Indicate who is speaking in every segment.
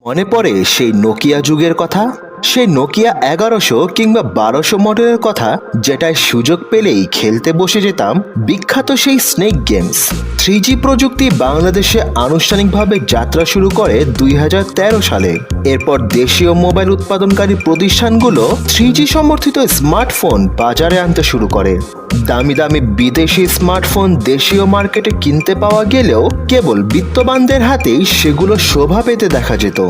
Speaker 1: মনে পড়ে সেই নোকিয়া যুগের কথা, সেই নোকিয়া 1100 কিংবা 1200 মডেলের কথা, যেটায় সুযোগ পেলেই খেলতে বসে যেতাম বিখ্যাত সেই স্নেক গেমস। 3G প্রযুক্তি বাংলাদেশে আনুষ্ঠানিকভাবে যাত্রা শুরু করে 2013 সালে। এরপর দেশীয় মোবাইল উৎপাদনকারী প্রতিষ্ঠানগুলো 3G সমর্থিত স্মার্টফোন বাজারে আনতে শুরু করে। দামি দামি বিদেশি স্মার্টফোন দেশীয় মার্কেটে কিনতে পাওয়া গেলেও কেবল বিত্তবানদের হাতেই সেগুলো শোভা পেতে দেখা যেত।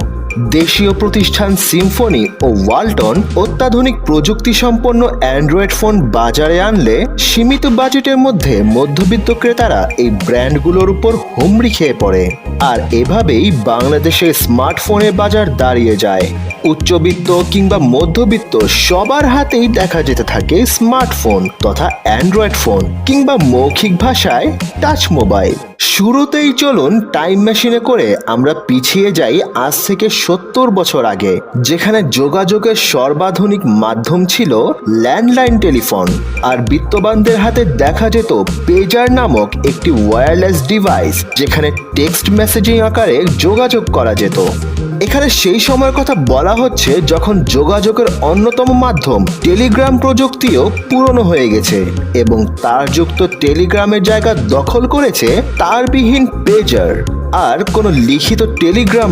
Speaker 1: দেশীয় প্রতিষ্ঠান সিম্ফনি ও ওয়ালটন অত্যাধুনিক প্রযুক্তি সম্পন্ন অ্যান্ড্রয়েড ফোন বাজারে আনলে সীমিত বাজেটের মধ্যে মধ্যবিত্ত ক্রেতারা এই ব্র্যান্ডগুলোর উপর হুমড়ি খেয়ে পড়ে। আর এভাবেই বাংলাদেশের স্মার্টফোনের বাজার দাঁড়িয়ে যায়। উচ্চবিত্ত কিংবা মধ্যবিত্ত সবার হাতেই দেখা যেতে থাকে স্মার্টফোন তথা অ্যান্ড্রয়েড ফোন কিংবা মৌখিক ভাষায় টাচ মোবাইল। শুরুতেই চলুন টাইম মেশিনে করে আমরা পিছিয়ে যাই আজ থেকে 70 বছর আগে, যেখানে যোগাযোগের সর্বাধুনিক মাধ্যম ছিল ল্যান্ডলাইন টেলিফোন, আর বিত্তবানদের হাতে দেখা যেত পেজার নামক একটি ওয়্যারলেস ডিভাইস, যেখানে টেক্সট মেসেজিং আকারে যোগাযোগ করা যেত। এখানে সেই সময়ের কথা বলা হচ্ছে যখন যোগাযোগের অন্যতম মাধ্যম টেলিগ্রাম প্রযুক্তিও পুরনো হয়ে গেছে এবং তারযুক্ত টেলিগ্রামের জায়গা দখল করেছে তারবিহীন পেজার। আর কোনো লিখিত টেলিগ্রাম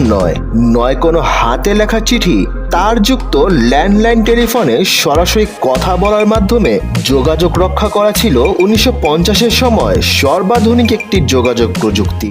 Speaker 1: নয় কোনো হাতে লেখা চিঠি, তারযুক্ত ল্যান্ডলাইন টেলিফোনে সরাসরি কথা বলার মাধ্যমে যোগাযোগ রক্ষা করা ছিল 1950-এর সময় সর্বাধুনিক একটি যোগাযোগ প্রযুক্তি।